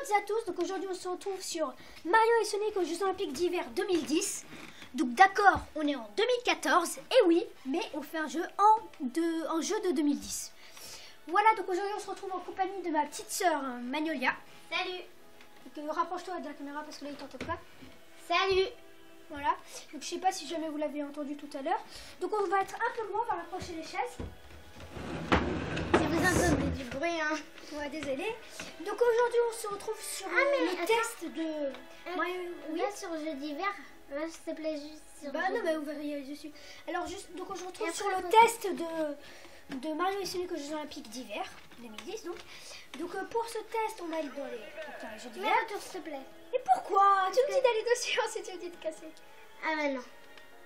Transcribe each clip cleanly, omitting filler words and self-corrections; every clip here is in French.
toutes et à tous, donc aujourd'hui on se retrouve sur Mario et Sonic aux Jeux Olympiques d'hiver 2010. Donc d'accord, on est en 2014, et oui, mais on fait un jeu en jeu de 2010. Voilà, donc aujourd'hui on se retrouve en compagnie de ma petite sœur Magnolia. Salut. Donc rapproche-toi de la caméra parce que là il t'entend pas. Salut. Voilà, donc je sais pas si jamais vous l'avez entendu tout à l'heure. Donc on va être un peu loin, on va rapprocher les chaises. Si vous entendez du bruit, hein. Ouais, désolé. Donc aujourd'hui on se retrouve sur le test de... Oui. Là sur jeu d'hiver, s'il te plaît, juste sur Bah non, mais vous verrez dessus. Alors juste, donc on se retrouve sur le test de Mario et Sonic aux Jeux Olympiques d'hiver 2010 donc. Donc pour ce test, on va aller dans les jeux d'hiver. Mets s'il te plaît. Et pourquoi tu me dis d'aller dessus ensuite tu me dis de casser? Ah bah non.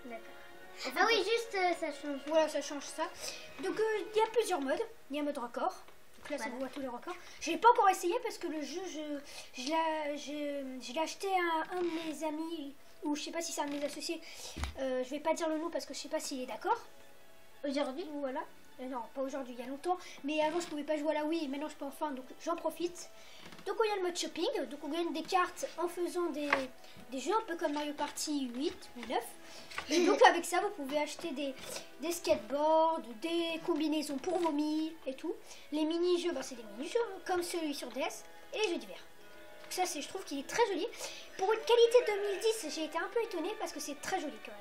D'accord. Ah oui, juste ça change. Voilà, ça change ça. Donc il y a plusieurs modes. Il y a un mode record. Donc là, ça vous voit tous les records. Je l'ai pas encore essayé parce que le jeu, je l'ai acheté à un de mes amis, ou je sais pas si c'est un de mes associés. Je vais pas dire le nom parce que je sais pas s'il est d'accord. Aujourd'hui, voilà. Non, pas aujourd'hui, il y a longtemps. Mais avant, je pouvais pas jouer à la Wii et maintenant je peux enfin, donc j'en profite. Donc il y a le mode shopping, donc on gagne des cartes en faisant des jeux un peu comme Mario Party 8 ou 9. Et donc avec ça, vous pouvez acheter des skateboards, des combinaisons pour vos mi et tout. Les mini-jeux, bah, c'est des mini-jeux comme celui sur DS et les jeux d'hiver. Donc ça, je trouve qu'il est très joli. Pour une qualité 2010, j'ai été un peu étonnée parce que c'est très joli quand même.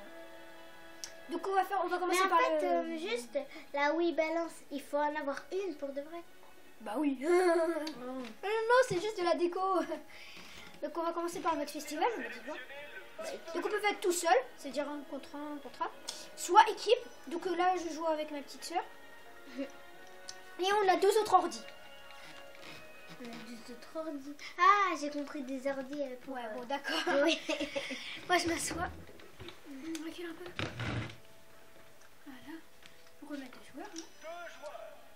Donc on va commencer par juste la Wii Balance, il faut en avoir une pour de vrai. Bah oui. Non, c'est juste de la déco. Donc on va commencer par le mode festival. Donc on peut faire tout seul, c'est-à-dire un contre un, soit équipe. Donc là je joue avec ma petite soeur. Et on a deux autres ordis. On a deux autres ordis. Ah, j'ai compris, des ordis. Ouais, bon d'accord. Oui. Moi je m'assois. On recule un peu. Voilà. Donc on a deux joueurs.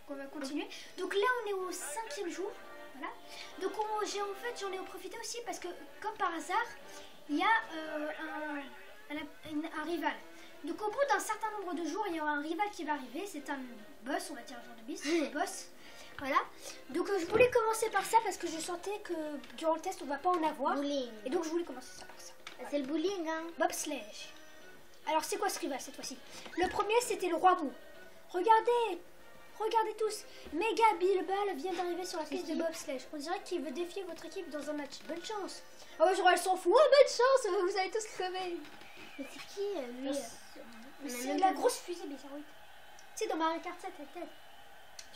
On va continuer. Donc là on est au 5e jour. Voilà. Donc j'en ai profité aussi parce que comme par hasard il y a un rival. Donc au bout d'un certain nombre de jours il y aura un rival qui va arriver. C'est un boss, on va dire un genre de boss. Voilà. Donc je voulais commencer par ça parce que je sentais que durant le test on va pas en avoir. Bowling. Et donc je voulais commencer ça par ça. C'est le bowling, hein. Bobsleigh. Alors c'est quoi ce rival cette fois-ci? Le premier c'était le roi Boo. Regardez tous, Mega Billball vient d'arriver sur la piste de bobsleigh. On dirait qu'il veut défier votre équipe dans un match. Bonne chance. Oh, genre elle s'en fout. Oh, bonne chance, vous allez tous crever. Mais c'est qui lui? C'est la grosse fusée bizarre, oui. Tu sais, dans Mario Kart 7, tu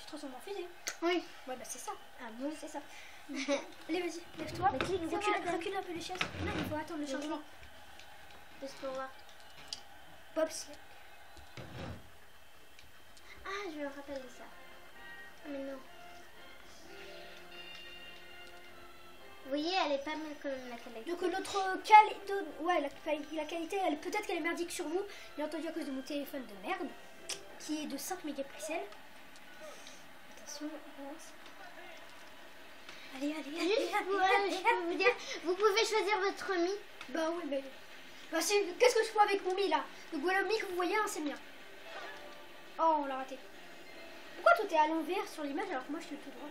te transformes en fusée. Oui. Ouais, bah c'est ça. Ah bon, c'est ça. Allez, vas-y, lève-toi. Recule un peu les chaises. Non, il faut attendre le changement. Juste pour voir. Bobsleigh. Ah, je me rappelle de ça. Mais non. Vous voyez, elle est pas mal quand même la qualité. Donc notre qualité, ouais, la qualité, peut-être qu'elle est merdique sur vous, bien entendu à cause de mon téléphone de merde, qui est de 5 mégapixels. Attention, avance. Allez. Je peux vous dire, vous pouvez choisir votre mi. Bah oui, mais... Bah, qu'est-ce que je fais avec mon mi là? Donc voilà, le mi que vous voyez, hein, c'est bien. Oh, on l'a raté. Pourquoi tout est à l'envers sur l'image alors que moi je suis tout droit?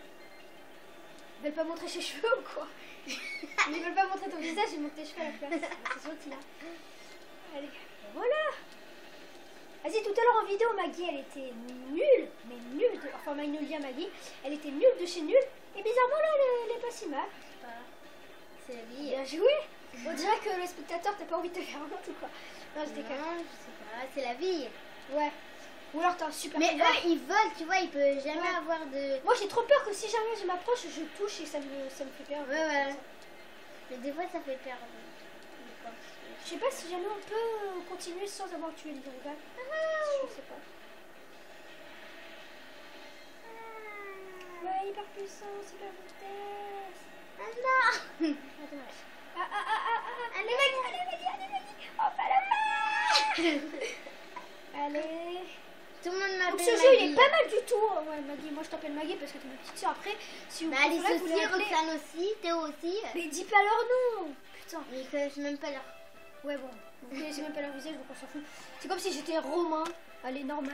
Ils veulent pas montrer ses cheveux ou quoi? Ils veulent pas montrer ton visage, ils montrent tes cheveux à la place. C'est gentil là. Allez, voilà. Vas-y, tout à l'heure en vidéo, Maggie elle était nulle, mais nulle. Enfin, Magnolia Maggie, elle était nulle de chez nulle. Et bizarrement là, elle est pas si mal. C'est la vie. Bien joué. On dirait que le spectateur t'as pas envie de te faire honte ou quoi? Non, je déconne. Non, je sais pas, c'est la vie. Ouais. Ou alors t'as un super mais pouvoir. eux ils volent, tu vois, ils peuvent jamais avoir de... Moi j'ai trop peur que si jamais je m'approche, je touche et ça me fait peur. Ouais. Mais des fois ça fait perdre. Je sais pas si jamais on peut continuer sans avoir tué le rival. Je sais pas. Ouais, hyper puissance, hyper vitesse. Ah non. Allez, vas-y. Oh, pas là. Allez. Tout le monde m'appelle Donc ce jeu il est pas mal du tout. Ouais, Maggie, moi je t'appelle Maggie parce que t'es ma petite soeur. Après, si vous Alice aussi, Roxane aussi, Théo aussi. Mais dis pas leur nom. Putain. Mais ils connaissent même pas leur... Ouais, bon. Vous connaissez même pas leur visage, donc on s'en fout. C'est comme si j'étais Romain. Allez, Norman,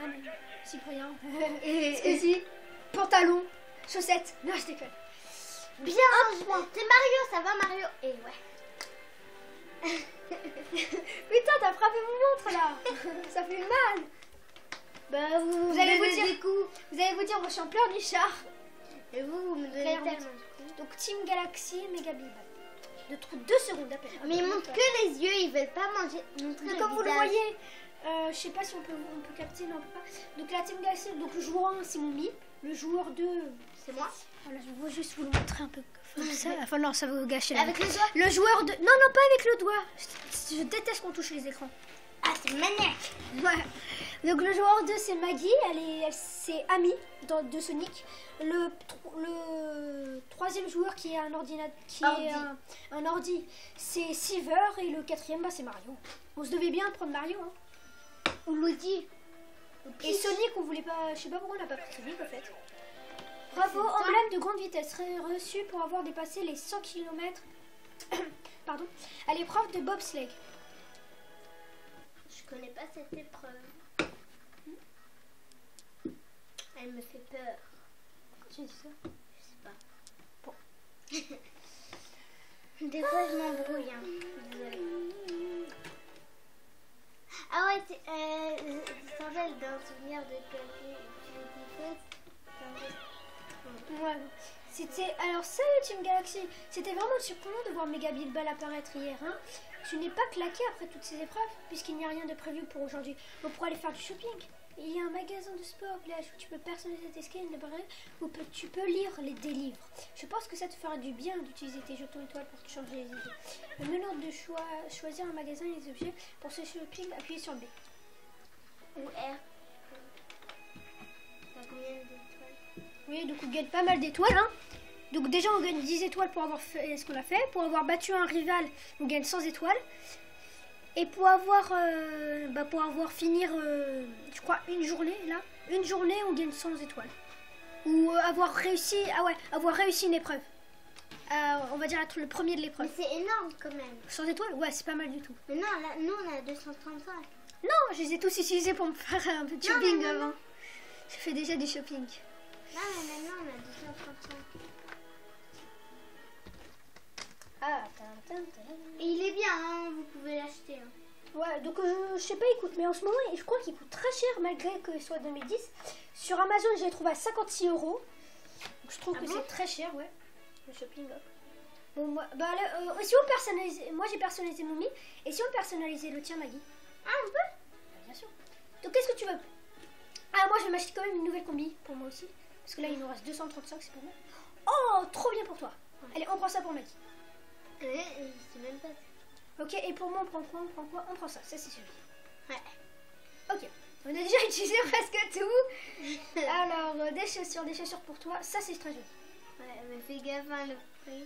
Cyprien. Squeezie, pantalon, chaussettes. Non, je déconne. Bien. Un point. C'est Mario, ça va Mario. Et ouais. Putain, t'as frappé mon ventre là. Ça fait mal. Bah Vous allez vous dire, vous allez vous dire, moi je suis en plein Richard. Et vous me donnez Clairement. tellement. Donc Team Galaxy, Mega Big Ball. De 2 secondes à peine. Mais ils montrent que les yeux, ils veulent pas manger. Montrer le Comme vous le visage. voyez, je sais pas si on peut capter, non on peut pas. Donc la Team Galaxy, donc le joueur 1 c'est Moumi, le joueur 2 C'est moi. voilà, je vais juste vous le montrer un peu comme ça. Enfin non, ça va vous gâcher la Avec vie. les doigts. Le joueur 2, non non pas avec le doigt. Je déteste qu'on touche les écrans. Ah, c'est maniaque. Ouais. Donc le joueur 2 c'est Maggie, c'est Amy de Sonic. Le troisième joueur qui est un ordinateur, un ordi, c'est Silver et le quatrième bah, c'est Mario. On se devait bien prendre Mario. Hein. Ou Luigi. Et Sonic on voulait pas, je sais pas pourquoi on n'a pas pris Sonic en fait. Bravo, emblème de grande vitesse reçu pour avoir dépassé les 100 km pardon, à l'épreuve de bobsleigh. Je connais pas cette épreuve. Elle me fait peur. Pourquoi tu dis ça? Je sais pas. Bon. Des fois, je m'embrouille. Hein. Désolée. Ah ouais, ça s'appelle d'un souvenir de Ouais. C'était alors ça le Team Galaxy. C'était vraiment surprenant de voir Mega Big Ball apparaître hier. Hein. Tu n'es pas claqué après toutes ces épreuves puisqu'il n'y a rien de prévu pour aujourd'hui. On pourra aller faire du shopping. Il y a un magasin de sport là où tu peux personnaliser tes skins, ou tu peux lire des livres. Je pense que ça te fera du bien d'utiliser tes jetons étoiles pour te changer les idées. Le menu de choisir un magasin et les objets. Pour ce shopping, appuyez sur B. Ou R. T'as combien d'étoiles? Oui, donc on gagne pas mal d'étoiles. Hein. Donc déjà on gagne 10 étoiles pour avoir fait ce qu'on a fait. Pour avoir battu un rival, on gagne 100 étoiles. Et pour avoir finir, je crois, une journée, on gagne 100 étoiles. Ou avoir réussi une épreuve. On va dire être le premier de Mais l'épreuve. c'est énorme quand même. 100 étoiles, ouais, c'est pas mal du tout. Mais non, là, nous on a 235. Non, je les ai tous utilisés pour me faire un peu de shopping avant. Je fais déjà du shopping. Non, mais maintenant on a 235. Ah, Et il est bien, hein, vous pouvez l'acheter. Hein. ouais, donc je sais pas, il coûte, mais en ce moment, je crois qu'il coûte très cher malgré que ce soit 2010. Sur Amazon, je l'ai trouvé à 56 €. Donc je trouve que c'est très cher, ouais. Le shopping, hop. Bon, moi, bah, là, si on personnalise, moi j'ai personnalisé Moumi, et si on personnalisait le tien, Maggie? Ah, on peut? Bah, bien sûr. Donc qu'est-ce que tu veux? Ah, moi je vais m'acheter quand même une nouvelle combi pour moi aussi. Parce que là, il nous reste 235, c'est pas mal. Oh, trop bien pour toi. Allez, on prend ça pour Maggie. Je sais même pas. Ok, et pour moi, on prend quoi? On prend ça, ça c'est celui. Ouais. Ok, on a déjà utilisé presque tout. Alors, des chaussures pour toi, ça c'est très joli. Ouais, mais fais gaffe à le prix.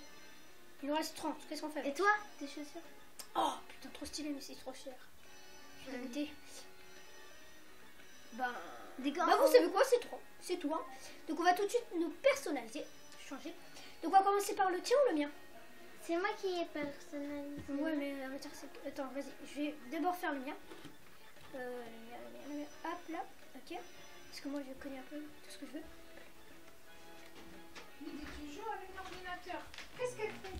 Il nous reste 30, qu'est-ce qu'on fait Et avec? toi, tes chaussures? Oh putain, trop stylé, mais c'est trop cher. Je vais goûter. Bah, vous savez quoi, c'est tout. Hein. Donc on va tout de suite nous personnaliser, changer. Donc on va commencer par le tien ou le mien? C'est moi qui ai personnalisé. Ouais, mais on va dire c'est... Attends, vas-y, je vais d'abord faire le mien. Le mien. Hop là, ok. Parce que moi je connais un peu tout ce que je veux. Tu joues avec l'ordinateur. Qu'est-ce qu'elle fait?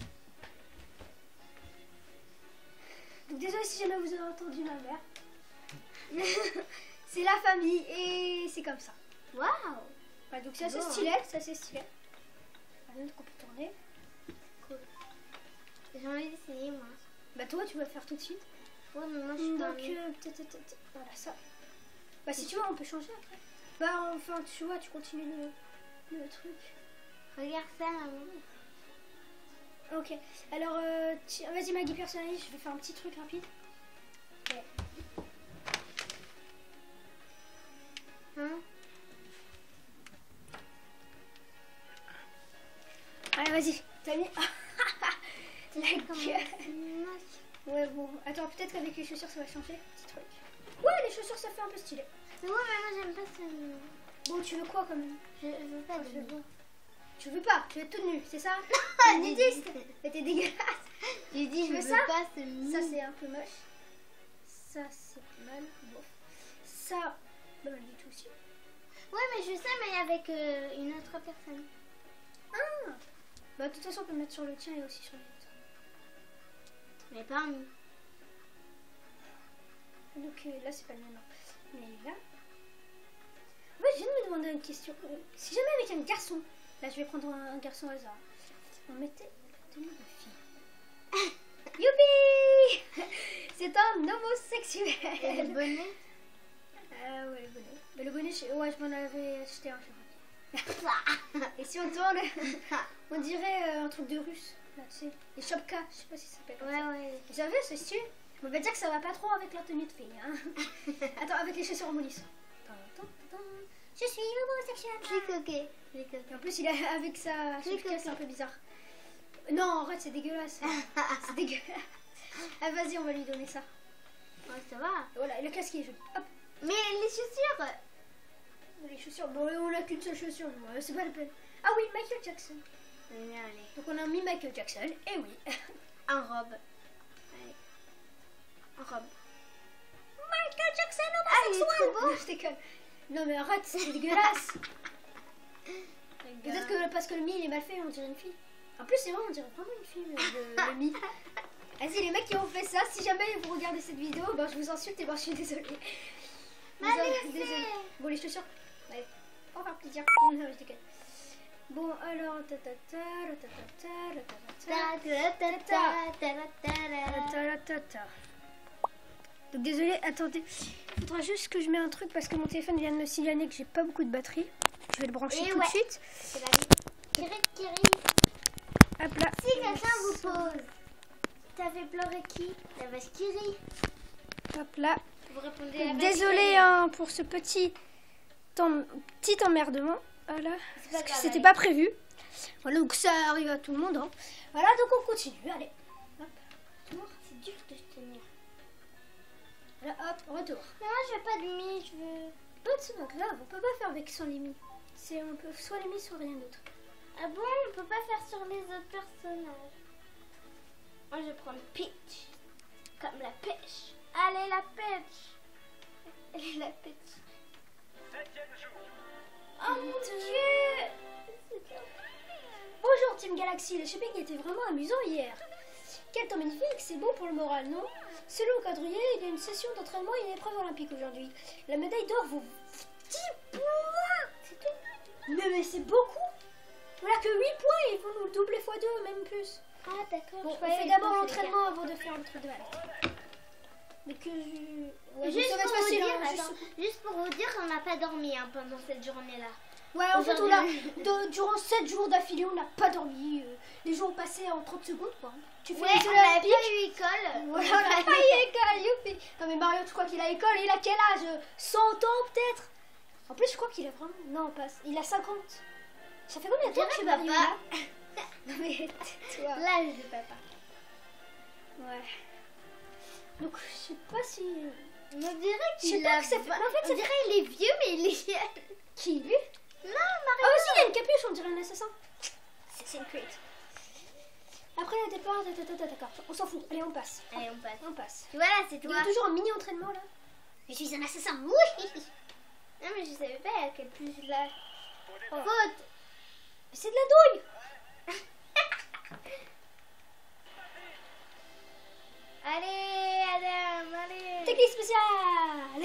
Donc désolé si jamais vous avez entendu ma mère. C'est la famille et c'est comme ça. Waouh! Ouais, donc c'est assez stylé, ça c'est stylé. Donc on peut tourner. Cool. J'ai envie d'essayer moi. Bah toi tu vas le faire tout de suite. Ouais, mais moi je suis Donc dans voilà ça. Bah si tu veux on peut changer après. Bah enfin tu vois tu continues le truc. Regarde ça maman. Ok. Alors vas-y Maggie personnalise, je vais faire un petit truc rapide. Ouais. Hein? Allez vas-y, t'as mis. La gueule. Moche. Ouais bon, attends peut-être qu'avec les chaussures ça va changer. Petit truc. Ouais les chaussures ça fait un peu stylé. Mais ouais, mais moi j'aime pas ce. Bon tu veux quoi quand même? Je veux pas de je veux nude. Tu veux pas? Tu veux être toute nue, c'est ça? Non, Nudiste. Mais t'es dégueulasse. J'ai dit Tu je veux veux ça? pas ce nude. Ça c'est un peu moche. Ça c'est pas mal. Bon. Ça, pas mal du tout aussi. Ouais, mais je sais, mais avec une autre personne. Ah Bah, de toute façon, on peut le mettre sur le tien et aussi sur le nôtre. Mais pas mis. Donc là, c'est pas le mien, non. Mais là. En fait, je viens de me demander une question. Si jamais avec un garçon, là, je vais prendre un garçon au hasard, on mettait la tenue de fille. Youpi! C'est un homosexuel. Et le bonnet? Ouais, le bonnet. Mais le bonnet, ouais, je m'en avais acheté un. Et si on tourne, on dirait un truc de russe. Là, tu sais, les chopka, je sais pas si ça s'appelle. Ouais. Vous savez, c'est stylé. On va dire que ça va pas trop avec la tenue de fille. Hein. Attends, avec les chaussures en moulis. Je suis homosexuel. Cliquez. En plus, il est avec sa chopka, c'est un peu bizarre. Non, arrête, c'est dégueulasse. C'est dégueulasse. Ah, vas-y, on va lui donner ça. Ouais, ça va. Voilà, et le casque est joli. Hop. Mais les chaussures. Les chaussures, bon, on a qu'une seule chaussure, c'est pas la peine. Ah oui, Michael Jackson. Allez. Donc on a mis Michael Jackson, et oui. En robe. Allez. En robe. Michael Jackson Ah, il est homosexuel. trop beau. Non, je déconne. Non mais arrête, c'est dégueulasse. Peut-être que parce que le mi il est mal fait, on dirait une fille. En plus c'est vrai, on dirait vraiment une fille le mi. Vas-y les mecs qui ont fait ça, si jamais vous regardez cette vidéo, ben, je vous insulte et ben, je suis désolée. Désolée. Bon les chaussures, allez, pour faire plaisir. Non, je déconne. Bon alors, donc désolé, attendez, il faudra juste que je mette un truc parce que mon téléphone vient de me signaler que j'ai pas beaucoup de batterie. Je vais le brancher tout de suite. C'est la Kiri. Hop là. Si quelqu'un vous pose, t'as fait pleurer qui? La vache Kiri. Hop là. Vous répondez à Désolé hein, pour ce petit emmerdement. Voilà. Parce que grave, c'était allez. pas prévu. Voilà, donc ça arrive à tout le monde. Hein. Voilà, donc on continue. Allez. Hop. Retour. C'est dur de se tenir. Voilà, hop, retour. Non, je veux pas de mi, je veux... C'est pas grave, on peut pas faire avec sans limite. On peut soit limite, soit rien d'autre. Ah bon, on peut pas faire sur les autres personnages. Moi, je vais prendre Peach. Comme la pêche. Allez, la pêche. Allez, la pêche. Oh mon Dieu. Bonjour Team Galaxy, le shopping était vraiment amusant hier. Quel temps magnifique, c'est bon pour le moral, non? Selon le quadrillé, il y a une session d'entraînement et une épreuve olympique aujourd'hui. La médaille d'or vaut 10 points. C'est tout. Mais c'est beaucoup. On a que 8 points et il faut nous doubler x2, même plus. Ah d'accord. Bon, on fait d'abord l'entraînement avant de faire le truc de mal. Mais que ouais, Juste ça va pour être vous facile. dire, Hein, attends, juste pour vous dire qu'on n'a pas dormi hein, pendant cette journée-là. Ouais, en fait, durant 7 jours d'affilée, on n'a pas dormi. Les jours passés en 30 secondes, quoi. Tu fais Ouais, les on n'a Olympiques. pas eu école. Voilà, on n'a pas eu école, youpi. Non mais Mario, tu crois qu'il a école? Il a quel âge? 100 ans peut-être? En plus, je crois qu'il a vraiment... Non, pas... Il a 50. Ça fait combien de temps que dirais Mario papa. là? Non mais tais-toi. Là, je sais papa. Ouais. Donc, je sais pas si... On dirait Je sais qu'il pas a... que ça fait... En fait, On ça dirait qu'il est vieux, mais il est... Qui, lui? Non, Ah Mario. aussi, il y a une capuche, on dirait un assassin. C'est une crate. Après le départ, d'accord. On s'en fout. Allez, on passe. Allez, on passe. On passe. Voilà, c'est Il y toi. a toujours un mini entraînement là. Je suis un assassin. Oui. Non, mais je savais pas à quel plus là. Oh. Faute. C'est de la douille. Allez, Adam, allez. Technique spéciale.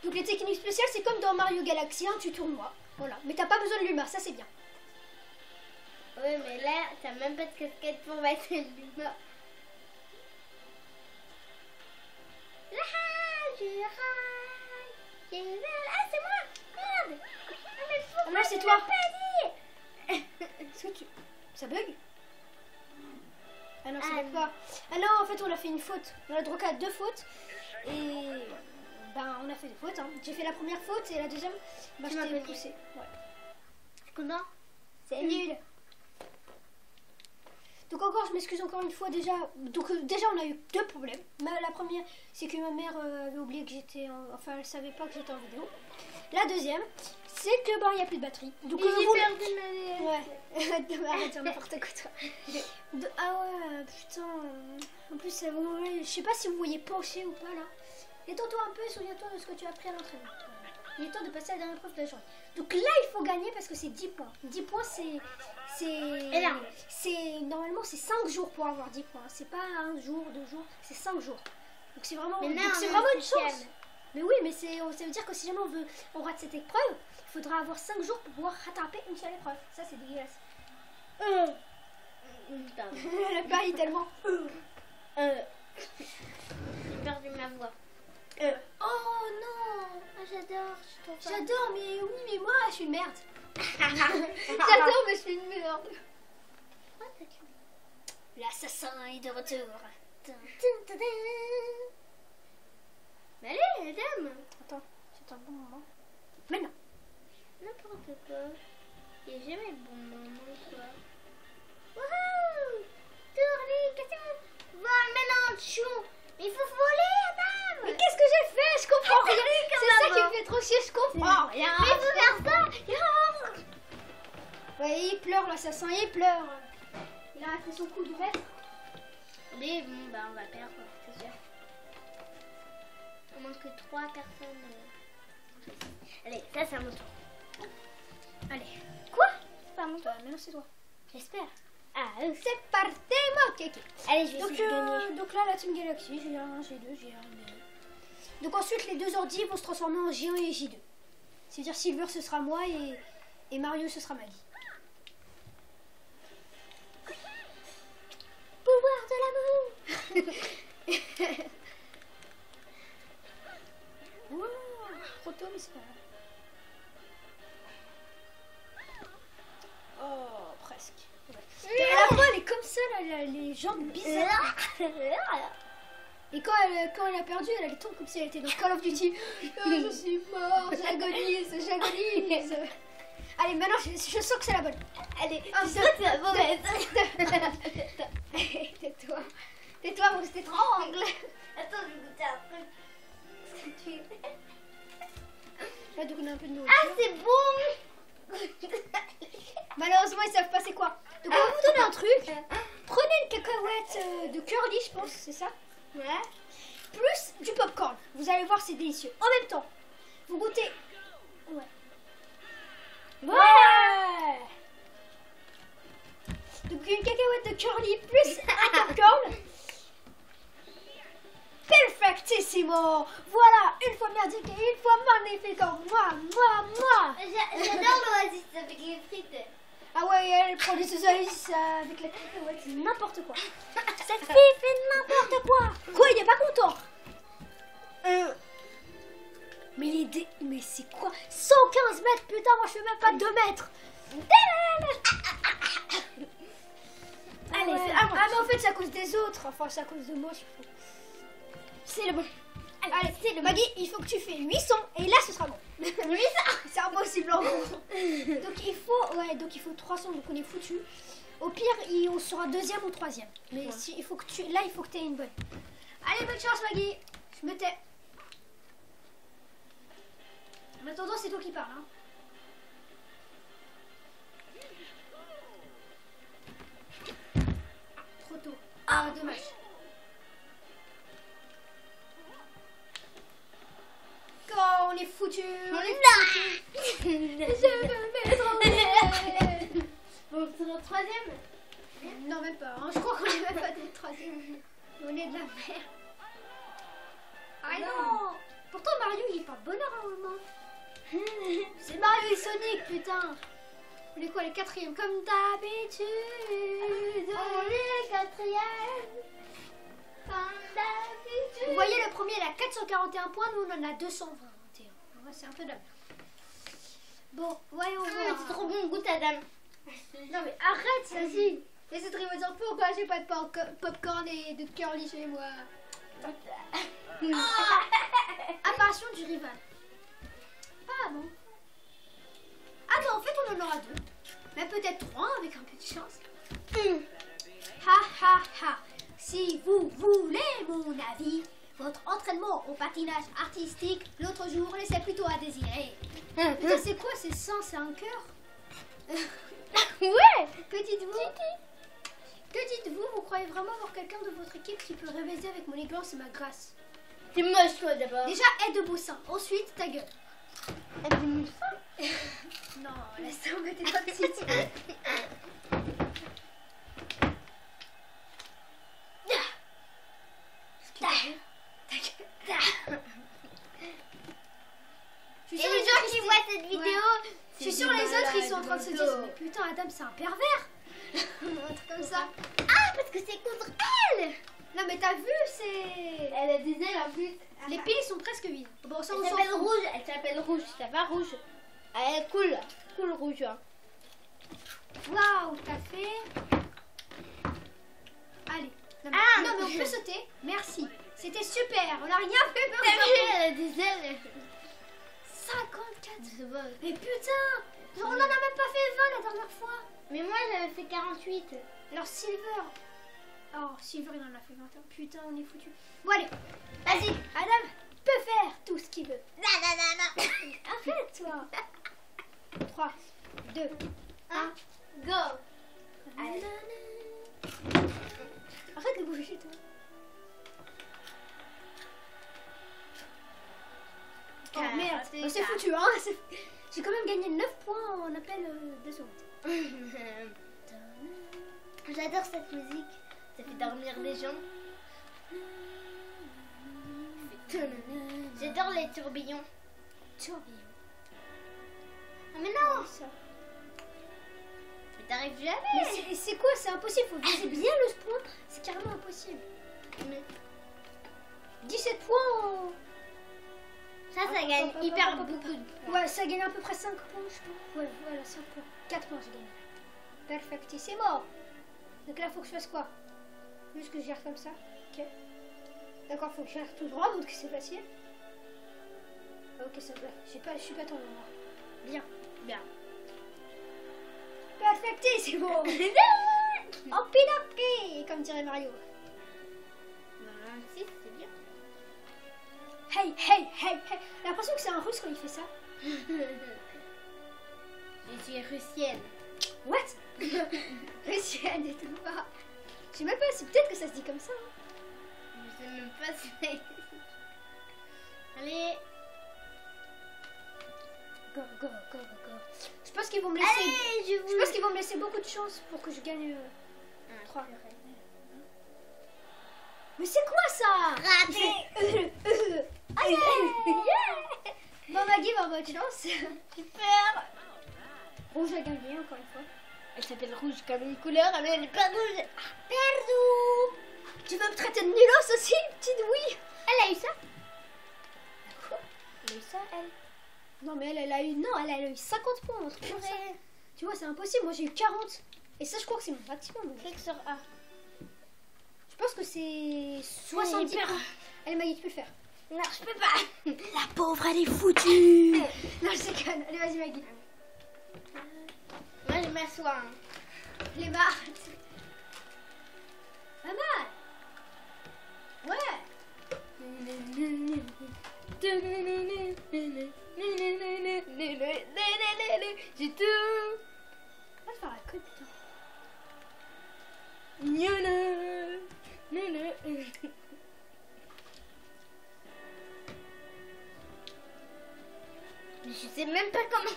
Donc les techniques spéciales, c'est comme dans Mario Galaxy 1, tu tournoies. Voilà. Mais t'as pas besoin de l'humain, ça c'est bien. Oui, mais là, t'as même pas de casquette pour mettre l'humain. Ah, c'est moi. Merde. Ah, mais pourquoi non, c'est tu toi. m'as pas dit? Est-ce que tu... Ça bug? Ah non, ça Ah, bug pas. Ah non, en fait, on a fait une faute. On a droit à 2 fautes. Et... Ben, on a fait des fautes. Hein. J'ai fait la première faute et la deuxième, ben, Tu je m'as t'ai pas dit. poussé. Ouais. Comment? C'est nul. Donc encore, je m'excuse encore une fois déjà. Donc déjà, on a eu 2 problèmes. La première, c'est que ma mère avait oublié que j'étais enfin, elle savait pas que j'étais en vidéo. La deuxième, c'est que ben, il n'y a plus de batterie. Donc J'ai vous... perdu ma... Ouais. Arrête de dire n'importe quoi toi. Ah ouais, putain. En plus, je sais pas si vous voyez pencher ou pas là. Détends-toi un peu, souviens-toi de ce que tu as appris à l'entraînement. Il est temps de passer à la dernière épreuve de la journée. Donc là, il faut gagner parce que c'est 10 points. 10 points, normalement, c'est 5 jours pour avoir 10 points. C'est pas un jour, 2 jours, c'est 5 jours. Donc c'est vraiment, une chance. Mais oui, mais ça veut dire que si jamais on rate cette épreuve, il faudra avoir 5 jours pour pouvoir rattraper une seule épreuve. Ça, c'est dégueulasse. Elle a parlé tellement. J'ai perdu ma voix. Oh non! J'adore. J'adore, mais oui, mais moi, je suis une merde. J'adore, mais je suis une merde. L'assassin est de retour. Mais allez, dame. Attends, c'est un bon moment. Maintenant. N'importe quoi. Il n'y a jamais de bon moment, quoi. Wouhou! Tourner, qu'est-ce que voilà, maintenant, chou. Il faut voler, dame. Mais qu'est-ce que j'ai fait? Je comprends rien. C'est ça qui me fait trop chier, je comprends rien. Mais il faut faire ça. Ouais, il pleure, l'assassin, il pleure. Il a raté son coup de maître. Mais bon, bah on va perdre, c'est sûr. Au moins que 3 personnes. Allez, ça c'est à mon tour. Allez. Quoi? C'est pas à mon tour. Maintenant c'est toi. J'espère. C'est parti, mon kéké. Allez, je vais essayer de gagner. Donc là, la Team Galaxy, j'ai 1, j'ai 2, j'ai 1. Donc ensuite, les 2 ordi vont se transformer en J1 et J2. C'est-à-dire Silver, ce sera moi et Mario, ce sera Maggie. Pouvoir de l'amour. Wow, trop tôt, mais c'est pas grave. Oh, presque. Ouais. À la fois, elle est comme ça, là, elle a les jambes bizarres. Et quand elle a perdu, elle a les tombes comme si elle était dans Call of Duty. Oh, je suis mort, j'agonise. Allez, maintenant, je sens que c'est la bonne. Allez, c'est la mauvaise. Tais-toi, mon c'était triangle. Attends, je vais goûter un truc. Là, donc on a un peu de nourriture. Ah, c'est bon. Malheureusement, ils savent pas c'est quoi. Donc, on va vous donner un truc. Prenez une cacahuète de curly, je pense, c'est ça. Ouais. Plus du popcorn. Vous allez voir, c'est délicieux. En même temps, vous goûtez. Ouais. Ouais. Donc une cacahuète de curly plus un popcorn. Perfectissimo. Voilà, une fois merdique et une fois magnifique. Moi. J'adore l'oasis avec les frites. Ah ouais, elle prend des saucisses avec la cacahuète, c'est n'importe quoi. Cette fille fait n'importe quoi. Quoi, il est pas content. Mais c'est quoi? 115 mètres, putain, moi je fais même pas 2 mètres. Allez, c'est à moi. Ah mais en fait c'est à cause des autres, enfin c'est à cause de moi. C'est le bon. Allez, c'est le Maggie, il faut que tu fais 800 et là ce sera bon. 800. C'est impossible en gros. Donc il faut 300, donc on est foutu. Au pire, on sera 2e ou 3e. Mais ouais. Il faut que tu aies une bonne. Allez, bonne chance Maggie. Je me tais. En attendant, c'est toi qui parles. Hein. Trop tôt. Ah, dommage. Oh, on est foutu. Je veux me mettre en l'air. Bon, c'est notre 3e. Non, même pas. Hein. Je crois qu'on est même pas des 3e. On est de la merde. Ah non. Pourtant, Mario, il est pas bonheur à un moment. C'est Mario et Sonic, putain. On est quoi, les 4e? Comme d'habitude. On est 4e. Comme d'habitude. Vous voyez, le premier, il a 441 points. Nous, on en a 221. Ouais, c'est un peu de la merde. Bon, voyons voir. C'est trop bon, goûte à dame. Non, mais arrête, vas-y. Laissez de dire pourquoi j'ai pas de popcorn et de curly chez moi. Apparition du rival. Ah bon. Ah non, en fait on en aura 2. Mais peut-être 3 avec un peu de chance. Ha. Si vous voulez mon avis, votre entraînement au patinage artistique l'autre jour laissait plutôt à désirer. Putain, c'est quoi? C'est 100, c'est un cœur. Ouais. Que dites-vous? Vous croyez vraiment avoir quelqu'un de votre équipe qui peut rivaliser avec mon élégance et ma grâce? C'est moche toi d'abord. Déjà, aide de beau sein. Ensuite, ta gueule. Elle est une femme. Non, laisse tomber, t'es pas petite. Et les gens qui voient cette vidéo, je suis sûre les autres ils sont en train de se dire mais putain Adam c'est un pervers. Un truc comme ça. Ah, parce que c'est contre elle. Non mais t'as vu c'est... Elle a des ailes en plus. Les piles sont presque vides. Bon ça on Elle s'en s'appelle fout. rouge, ça va rouge. Elle est cool, cool rouge. Hein. Waouh t'as fait... Allez. Non mais, Ah, non, mais on peut sauter. Merci. C'était super. On n'a rien fait mais T'as on vu, elle a des ailes. 54. Mais putain, on en a même pas fait 20 la dernière fois. Mais moi j'avais fait 48. Alors Silver. Oh, Silver il en a fait 21. Putain, on est foutu. Bon allez, Vas-y. Adam peut faire tout ce qu'il veut. Non. Arrête-toi. 3, 2, 1, Go. allez. Arrête de bouger toi. Oh merde, oh, c'est foutu hein. J'ai quand même gagné 9 points en appel 2 secondes. J'adore cette musique. Ça fait dormir les gens. J'adore les tourbillons. Tourbillon. Ah mais non. Ça. Mais t'arrives jamais. Mais c'est quoi? C'est impossible, faut viser bien le point. C'est carrément impossible. Mais 17 points en... ça gagne hyper beaucoup de points. Ouais, ça gagne à peu près 5 points, je pense. Ouais, voilà, 5 points. 4 points, j'ai gagné. Perfectissimo. Donc là, faut que je fasse quoi? Juste que je gère comme ça. Ok. D'accord, faut que je gère tout droit, donc c'est facile. Ok, ça va. Je suis pas tombé moi. Bien. Perfectissimo. Opidoki, comme dirait Mario. Si, c'est bien. Hey, hey, hey, hey. J'ai l'impression que c'est un russe quand il fait ça. Je suis russienne. What? Russienne et tout pas. Je sais même pas, c'est peut-être que ça se dit comme ça. Hein. Je sais même pas si... Allez. Go. Je pense qu'ils vont me laisser... Allez, Je pense qu'ils vont me laisser beaucoup de chance pour que je gagne 3. Mais c'est quoi ça? Raté. Aïe. Bon Maggie, bonne chance. Super. Rouge a gagné encore une fois. Elle s'appelle rouge comme une couleur, mais elle est pas rouge. Perdou. Tu veux me traiter de nulos aussi, petite oui? Elle a eu ça? Quoi? Elle a eu ça, elle. Non mais elle a eu... Non, elle a eu 50 points. Un truc comme ça. Tu vois, c'est impossible. Moi j'ai eu 40. Et ça, je crois que c'est mon maximum. Donc. Clique sur A. Je pense que c'est 70 points. Allez Maggie, tu peux le faire. Non, je peux pas. La pauvre, elle est foutue. Non, je déconne. Allez, vas-y Maggie. Moi, je m'assois. Hein. Les marre. Pas mal. Ouais. J'ai tout. Va te faire la queue, putain. Mais je sais même pas comment.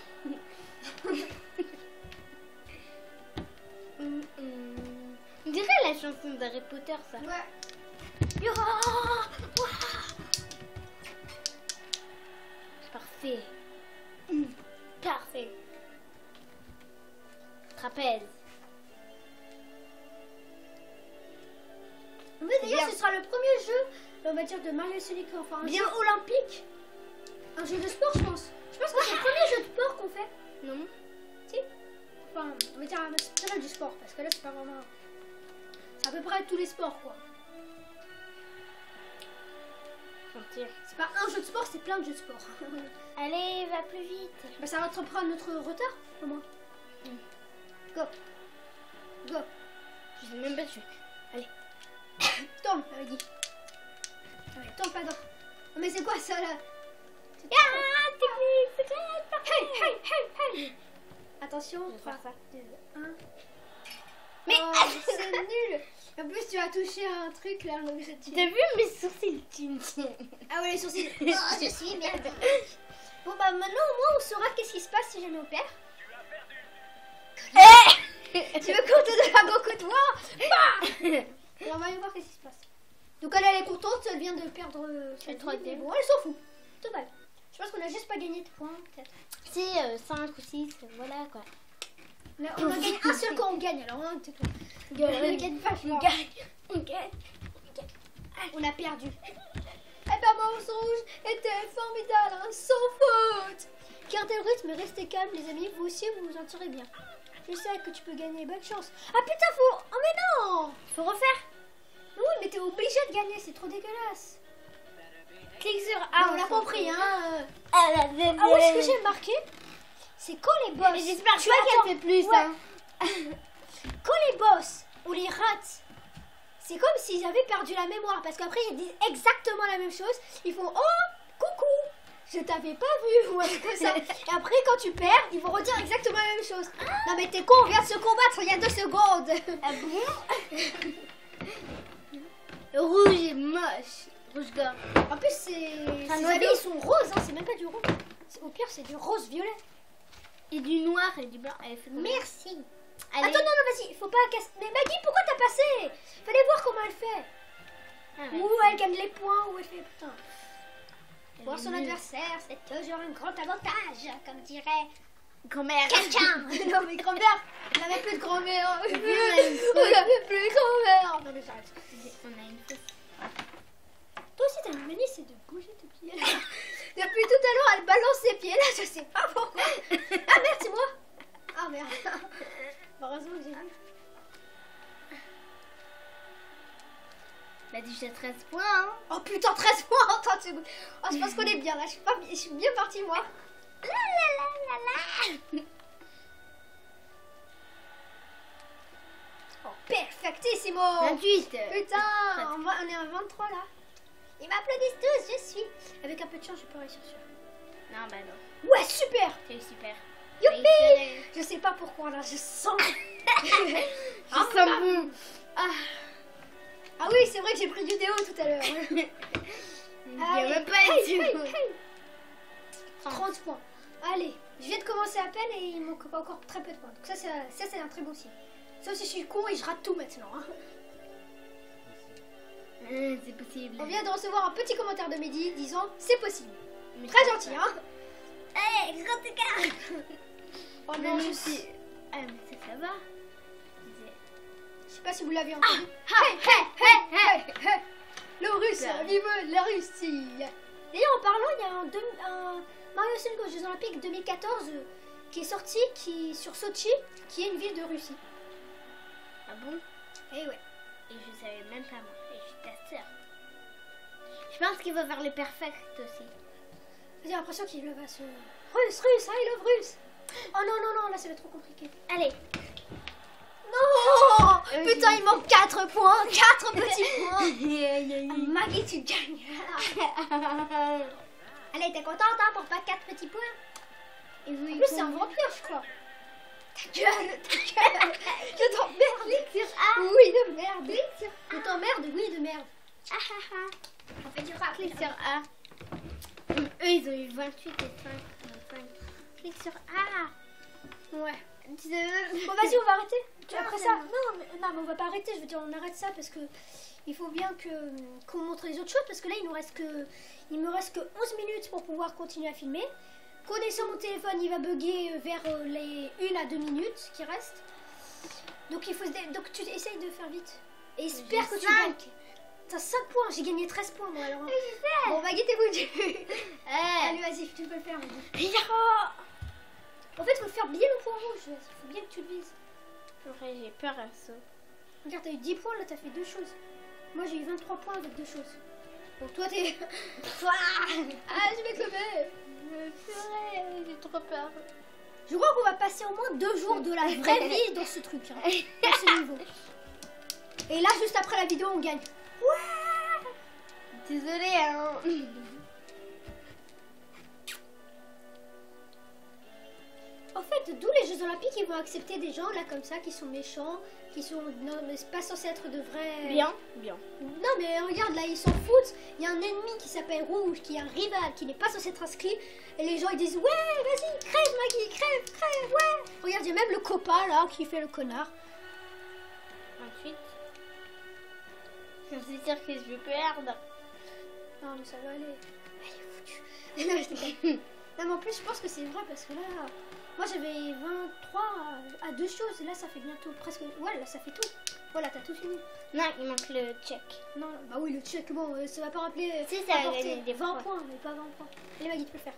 On dirait la chanson d'Harry Potter, ça. Ouais. Parfait. Parfait. Trapèze. Mais d'ailleurs, ce sera le premier jeu, on va dire, de Mario Sonic, enfin un jeu olympique. Un jeu de sport, je pense. Je pense que c'est le premier jeu de sport qu'on fait. Non. Si. Enfin, on va dire un sport du sport, parce que là, c'est pas vraiment... C'est à peu près tous les sports, quoi. Sentir. C'est pas un jeu de sport, c'est plein de jeux de sport. Allez, va plus vite. Bah, ça rattrapera notre retard, au moins. Go. Go. Je sais même pas si... Allez. Tombe, Maggie. Ouais, tombe pas dans... Oh, mais c'est quoi ça, là? Ah, technique secrète. Hey. Attention, 3, 2, 1. Mais c'est nul. En plus, tu as touché un truc, là. T'as vu mes sourcils? Ah ouais, les sourcils. Oh, je suis merde. Bon bah maintenant au moins on saura qu'est-ce qui se passe si jamais on perd. Tu veux qu'on te donne un gros coup de poing? Bah alors on va aller voir qu'est-ce qui se passe. Donc elle est contente, elle vient de perdre cette troisième. Bon, elle s'en fout. Tout mal. Je pense qu'on a juste pas gagné de points peut-être. C'est 5 ou 6, voilà quoi. Là, on a gagné un seul quand on gagne, alors on tais-toi. On gagne vachement. On gagne. On a perdu. Eh ben mensonge était formidable, hein, sans faute. Gardez le rythme et restez calme les amis, vous aussi vous vous en tirez bien. Je sais que tu peux gagner, bonne chance. Ah putain faut... Oh mais non. Faut refaire. Oui mais t'es obligé de gagner, c'est trop dégueulasse. Clique sur A. Ah on l'a compris hein. Ah Ah oui ce que j'ai marqué, c'est quand les boss... J'espère Tu pas attends. qu'elle fait plus. Ouais. Hein. Quand les boss, on les rate, c'est comme s'ils avaient perdu la mémoire. Parce qu'après, ils disent exactement la même chose. Ils font « Oh, coucou, je t'avais pas vu » ou un truc comme ça. Et après, quand tu perds, ils vont redire exactement la même chose. Non mais t'es con, on vient de se combattre il y a 2 secondes. Ah bon? Rouge est moche. Rouge gorge. En plus, ces Un habits, oiseau. ils sont roses, hein, c'est même pas du rose. Au pire, c'est du rose-violet. Et du noir et du blanc. Elle fait combien? Merci. Allez. Attends, non, mais vas-y, faut pas casser. Mais Maggie, pourquoi t'as passé? Fallait voir comment elle fait. Ah, ouais. Où elle gagne les points, où elle fait putain. Voir son adversaire, c'est toujours un grand avantage, comme dirait Grand-mère. quelqu'un. Non mais grand-mère, on n'avait plus de grand-mère. on a une On n'avait plus de grand-mère. Non mais j'arrête. On a une fausse. Toi aussi t'as une manie, c'est de bouger tes pieds. Depuis tout à l'heure, elle balance ses pieds là, je sais pas pourquoi. Ah merde, c'est moi. Ah merde. Heureusement que j'ai vu. Bah déjà 13 points. Hein. Oh putain, 13 points en 30 secondes. Oh, je pense qu'on est bien là, je suis bien partie moi. La la la la la. Oh, perfectissimo. 28. Putain, on est à 23 là. Ils m'applaudissent tous, je suis. Avec un peu de chance, je peux réussir sur. Non, bah non. Ouais, super. C'est super. Youpi. Je sais pas pourquoi là, je sens. Je sens bon. Ah oui, c'est vrai que j'ai pris du déo tout à l'heure. Il n'y a même pas hey, une hey, seconde. hey. 30 points. Allez, je viens de commencer à peine et il me manque encore très peu de points. Donc ça c'est un très bon signe. Sauf si je suis con et je rate tout maintenant. Hein. C'est possible. On vient de recevoir un petit commentaire de Mehdi disant c'est possible. Mais Très c'est gentil, pas. hein. Hey, grand écart. Oh Mais non, nous je aussi. Ah, mais ça va. sais pas si vous l'aviez entendu. Hey, hey, hey, hey. Le russe, Ça. vive la Russie. D'ailleurs, en parlant, il y a un Mario Odyssey aux Jeux Olympiques 2014 qui est sorti sur Sochi, qui est une ville de Russie. Ah bon? Et ouais. Et je savais même pas moi. Et je suis ta sœur. Je pense qu'il va faire le perfect aussi. J'ai l'impression qu'il va se... Russe, I love russe. Oh non, non, non, là ça va être trop compliqué. Allez. Non. Putain, il manque 4 points, 4 petits points. Maggie, tu gagnes. Allez, t'es contente hein, pour pas 4 petits points? Et vous, En plus, c'est un vampire, je crois. Ta gueule, ta gueule. Je t'emmerde. sur A. Oui, de merde. Je t'emmerde, oui, de merde. Ah, ah, ah. On fait du rap. Clique sur A. Eux, ils ont eu 28 et 5. Clique sur A. Ouais. Tu sais- Bon, vas-y, on va arrêter. Non, Après c'est ça, bon. non, mais on va pas arrêter. Je veux dire, on arrête ça parce que il faut bien qu'on montre les autres choses parce que là, il me reste que 11 minutes pour pouvoir continuer à filmer. Connaissant mon téléphone, il va bugger vers les 1 à 2 minutes qui restent. Donc il faut donc tu essayes de faire vite. Et j'espère que tu 5. gagnes. T'as 5 points, j'ai gagné 13 points moi alors. Je sais. Bon, Maggie, t'es foutu. Eh. Allez, vas-y, tu peux le faire. Maggie. Yahoo. En fait, il faut faire bien le point rouge. Il faut bien que tu le vises. Après, j'ai peur à ça. Regarde, t'as eu 10 points, là t'as fait 2 choses. Moi j'ai eu 23 points avec 2 choses. Donc toi t'es... Ah, je vais crever. Purée, j'ai trop peur. Je crois qu'on va passer au moins 2 jours de la vraie vie dans ce truc, hein, dans ce niveau. Et là, juste après la vidéo, on gagne. Ouais. Désolée, hein. En fait, d'où les Jeux Olympiques, ils vont accepter des gens là comme ça qui sont méchants, qui sont non, mais c'est pas censé être de vrais. Bien. Non mais regarde là, ils s'en foutent. Il y a un ennemi qui s'appelle Rouge, qui est un rival, qui n'est pas censé être inscrit. Et les gens ils disent ouais, vas-y, crève Maggie, crève, ouais. Regarde, il y a même le copain là qui fait le connard. Ensuite, je suis sûre que je vais perdre. Non mais ça va aller. Elle est foutue. Non, je déconne. Non mais en plus je pense que c'est vrai parce que là, moi j'avais 23 à deux choses et là ça fait bientôt presque. Ouais là ça fait tout. Voilà, t'as tout fini. Non, il manque le check. Non, bah oui le check, bon ça va pas rappeler. Si, ça va apporter gagner des 20 points. points, mais pas 20 points. Allez Maggie, tu peux le faire.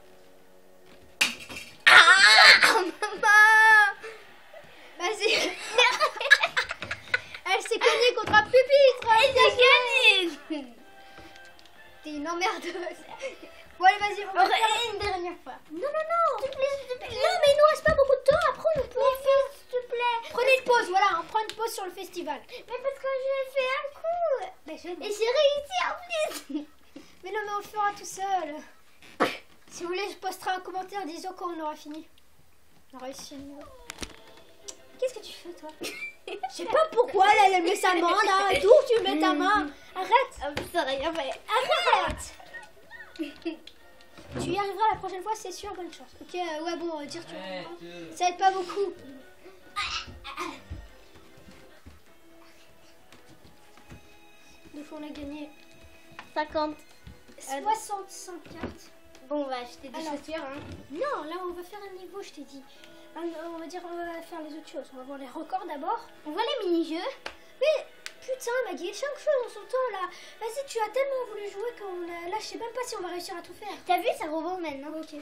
Ah, maman! Vas-y. Elle s'est cognée contre un pupitre. Elle a gagné! T'es une emmerdeuse. Bon allez vas-y, on va faire Une dernière fois. Non, non, non. S'il te plaît, s'il te plaît. Non mais il nous reste pas beaucoup de temps, après on peut en faire. S'il te plaît. Prenez une pause, voilà, on prend une pause sur le festival. Mais parce que j'ai fait un coup. Mais Et j'ai réussi en plus. Mais non mais on le fera tout seul. Si vous voulez je posterai un commentaire disant quand on aura fini. On aura réussi à niveau. Qu'est-ce que tu fais toi? Je sais pas pourquoi là, elle met sa main là, d'où tu mets ta main? Arrête. Ah, ça rien fait. Arrête. Tu y arriveras la prochaine fois, c'est sûr, bonne chance. Ok, ouais, bon, dire tu ça aide pas beaucoup. Donc on a gagné 50. 65 cartes. Bon, on va acheter des Alors, chaussures. Hein. Non, là on va faire un niveau, je t'ai dit. On va dire, on va faire les autres choses. On va voir les records d'abord. On voit les mini-jeux. Mais putain, Maggie, chaque chose en son temps là. Vas-y, tu as tellement voulu jouer qu'on a. Là, je sais même pas si on va réussir à tout faire. T'as vu, ça rebond maintenant. Ok.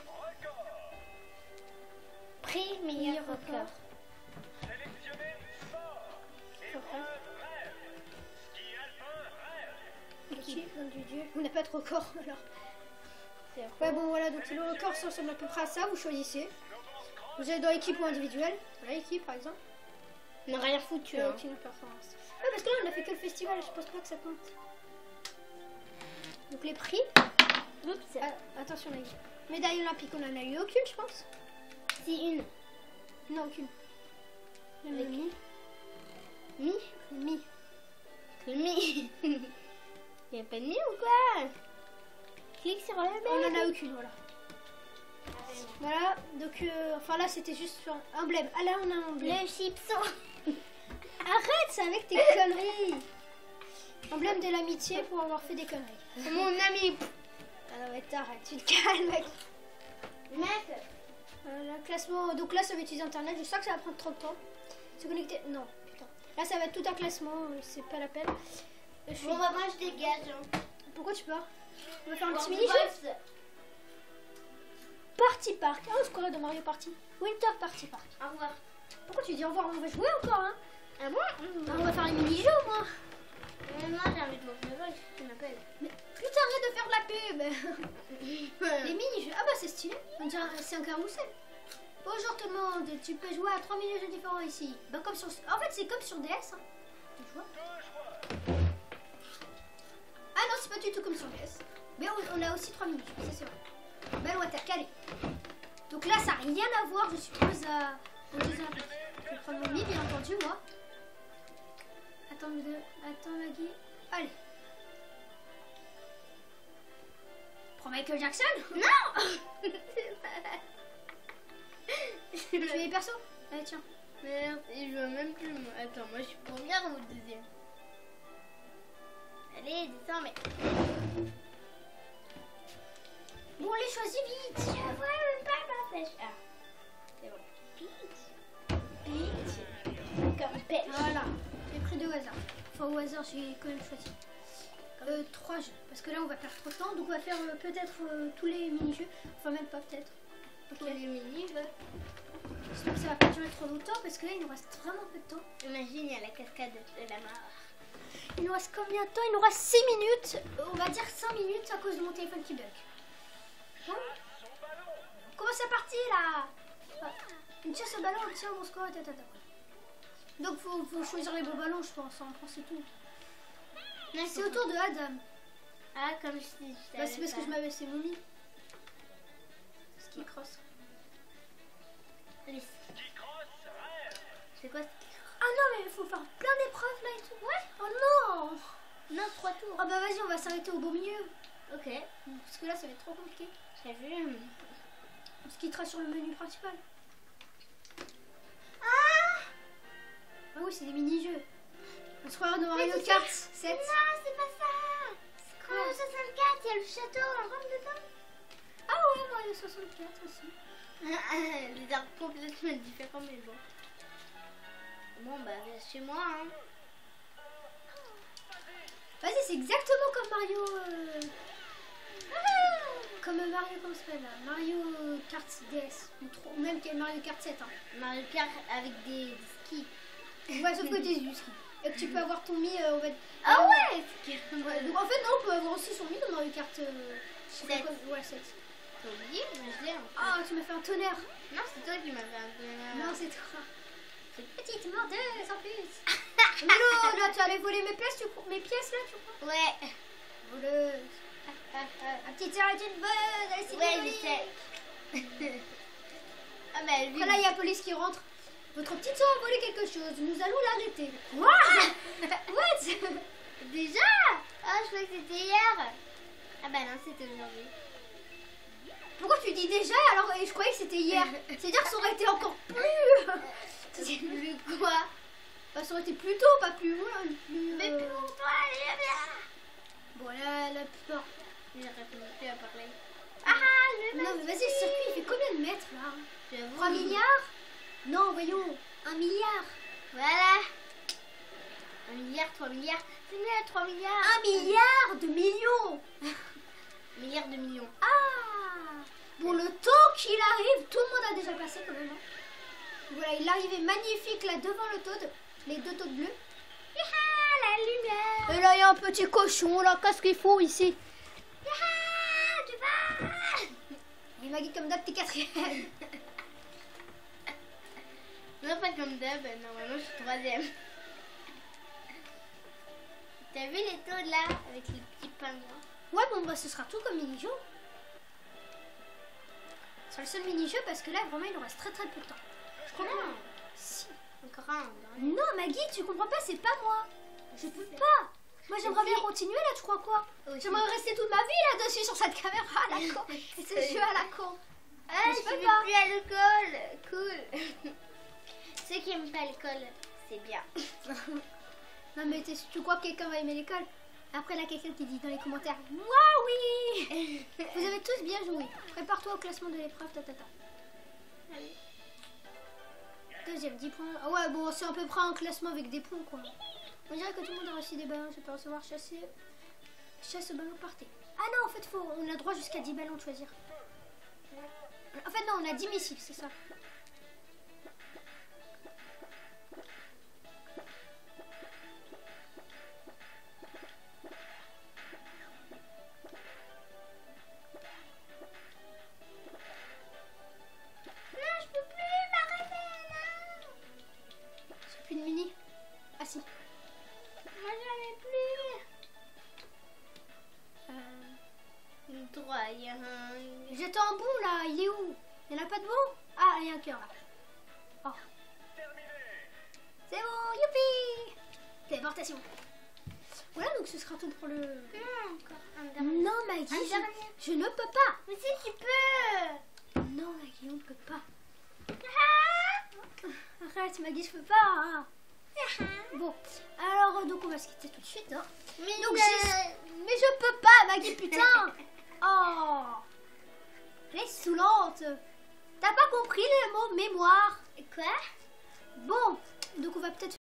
Prix meilleur record. Ok, nom du Dieu. On n'a pas de record alors. Ouais, bon, voilà, donc le record ça ressemble à peu près à ça. Vous choisissez. Vous êtes dans équipe ou individuel. Voilà, équipe par exemple. On n'a rien foutu. Hein. Aucune performance. Ouais, parce que là on a fait que le festival, je pense pas que ça compte. Donc les prix. Oups. Attention, Maggie. Médaille olympique, on en a eu aucune, je pense. Si, une. Non, aucune. Même Avec mi. Mi. Mi. Le mi. Il n'y a pas de mi ou quoi? Clique sur le On mi. en a aucune, voilà. Voilà, donc enfin là c'était juste sur un emblème. Ah là on a un emblème. Le chipson. Arrête, c'est avec tes conneries. Emblème de l'amitié pour avoir fait des conneries. Mon ami. Ah ouais, t'arrêtes, tu te calmes, mec. Mec. Voilà, classement. Donc là ça va utiliser internet, je sais que ça va prendre trop de temps. Se connecter. Non, putain. Là ça va être tout un classement, c'est pas la peine. Bon, bah, moi je dégage. Hein. Pourquoi tu pars? On va faire un Bon, petit je mini-jeu. passe. Party Park. Ah, on se croirait dans Mario Party. Winter Party Park. Au revoir. Pourquoi tu dis au revoir? On va jouer encore, hein? Ah bon? On va faire les mini-jeux, moi. Moi j'ai envie de manger le tu m'appelles. Mais putain, arrête de faire de la pub. Les mini-jeux. Ah bah c'est stylé. On dirait c'est un carrousel. Bonjour tout le monde. Tu peux jouer à 3 mini-jeux différents ici. Bah comme sur. En fait c'est comme sur DS. Hein. Tu vois. Ah non, c'est pas du tout comme sur DS. Mais on a aussi 3 mini-jeux. Ça c'est vrai. Bah ouais, t'as calé. Donc là ça n'a rien à voir. Je suppose aux Jeux Olympiques. Je vais prendre mon mi, bien entendu, moi. Attends Maggie. Allez. Prends Michael Jackson. Non. Tu veux les persos? Allez tiens. Merde, et je veux même plus. Moi. Attends, moi je suis première ou deuxième? Allez, descends, mais. Bon, on les choisit vite. Je vois même pas ma pêche. Ah, c'est bon. Peach. Comme pêche. Voilà. J'ai pris 2 au hasard. Enfin au hasard, j'ai quand même choisi. 3 jeux. Parce que là on va perdre trop de temps. Donc on va faire peut-être tous les mini-jeux. Enfin même pas peut-être. Ok, les mini, J'espère que ça va pas durer trop longtemps parce que là il nous reste vraiment peu de temps. imagine, il y a la cascade de la mort. Il nous reste combien de temps? Il nous reste 6 minutes. On va dire 5 minutes à cause de mon téléphone qui bug. Bon. Comment c'est parti là? Une chasse au ballon, on tient mon score. Donc faut choisir les beaux ballons je pense. En France c'est tout. C'est au tour de Adam. Ah, comme je dis. Bah, c'est parce que je m'avais laissé momie. Ce qui crosse. C'est quoi? Ah non, mais il faut faire plein d'épreuves là et tout. Ouais. Oh non. Non, 3 tours. Ah bah vas-y, on va s'arrêter au beau milieu. Ok. Parce que là, ça va être trop compliqué. J'ai vu. On se quittera sur le menu principal. Ah Ah oui, c'est des mini-jeux. On se croirait dans Mario c'est Kart ça. 7. Non, c'est pas ça. C'est quoi? Mario 64, il y a le château, on rentre dedans. Ah ouais, Mario 64 aussi. Des arbres complètement différents, mais bon. Bon, bah, reste chez moi, hein. Vas-y, c'est exactement comme Mario... Comme Mario, comment ça s'appelle là, Mario Kart DS. Ou même Mario Kart 7. Hein. Mario Kart avec des skis. Ouais, sauf que t'es du ski. Et que tu peux avoir ton Mi, on va... Ah ouais, Ouais, donc en fait, non, on peut avoir aussi son Mi dans Mario Kart... 7. Ouais, 7. T'as oublié? Mais je l'ai en fait. Ah, tu m'as fait un tonnerre. Non, c'est toi qui m'as fait un peu. Non, c'est toi. Petite menteuse en plus. Mais non, là, tu allais voler mes pièces, mes pièces là, tu crois? Ouais. Voleuse. Ma petite sœur est une bonne, elle s'est Ouais, volée. je sais. Ah bah lui. Après là, il y a la police qui rentre. Votre petite sœur a volé quelque chose, nous allons l'arrêter. Quoi? What? Déjà? Ah, je croyais que c'était hier. Ah bah non, c'était aujourd'hui. Pourquoi tu dis déjà alors je croyais que c'était hier? C'est-à-dire que ça aurait été encore plus... C'est plus quoi? Bah, ça aurait été plus tôt, pas plus loin. Plus, Mais pour toi, allez, viens. Bon, là, la plupart... J'arrête plus à parler. Ah, le Non, mais vas-y, le circuit, il fait combien de mètres, là? 3 milliards. milliards? Non, voyons, 1 milliard. Voilà. 1 milliard, 3 milliards. C'est mieux, 3 milliards. 1 milliard de millions. Milliard de millions. Ah. Bon, le temps qu'il arrive, tout le monde a déjà passé quand même. Hein. Voilà, il arrivait magnifique là devant le Toad, les deux Toads bleus. Ah, la lumière. Et là, il y a un petit cochon là, qu'est-ce qu'il faut ici? Ah, tu vas. Et Maggie, comme d'hab, t'es quatrième. Non, pas comme d'hab, normalement je suis 3e. T'as vu les taux là, avec les petits pingouins? Ouais, bon, bah ce sera tout comme mini-jeu. Ce sera le seul mini-jeu parce que là, vraiment, il nous reste très très peu de temps. Je crois Non. pas. Si. Encore un. Non, Maggie, tu comprends pas, c'est pas moi. Je peux pas. Moi, j'aimerais bien continuer là, tu crois quoi? J'aimerais rester toute ma vie là-dessus sur cette caméra à la con. Et ce jeu à la con. Ah, Mais je je peux vais pas. plus à l'école. Cool. Ceux qui aiment pas l'école, c'est bien. Non, mais tu crois que quelqu'un va aimer l'école? Après, là, quelqu'un qui dit dans les commentaires, moi oui. Vous avez tous bien joué. Prépare-toi au classement de l'épreuve, tatata. Allez. Deuxième, 10 points. Ah ouais, bon, c'est à peu près un classement avec des points, quoi. On dirait que tout le monde a reçu des ballons. Je peux recevoir chasse au ballon par thé. Ah non, en fait, on a droit jusqu'à 10 ballons de choisir. En fait, non, on a 10 missiles, c'est ça. Non, je peux plus m'arrêter là. J'ai plus de mini. Ah si. Moi, j'en ai plus. 3, il y a un. J'étais en bon là, il est où? Il n'y en a pas de bon? Ah, il y a un cœur là. Oh. C'est bon, youpi! Téléportation. Voilà, donc ce sera tout pour le... Non, encore un dernier. Non, Maggie, Un dernier. je ne peux pas. Mais si tu peux. Non, Maggie, on ne peut pas. Ah. Arrête, Maggie, je peux pas. Hein. Bon, alors, donc on va se quitter tout de suite. Hein. Mais Donc, mais je peux pas, Maggie, putain. Oh, elle est saoulante. T'as pas compris le mot mémoire? Quoi? Bon, donc on va peut-être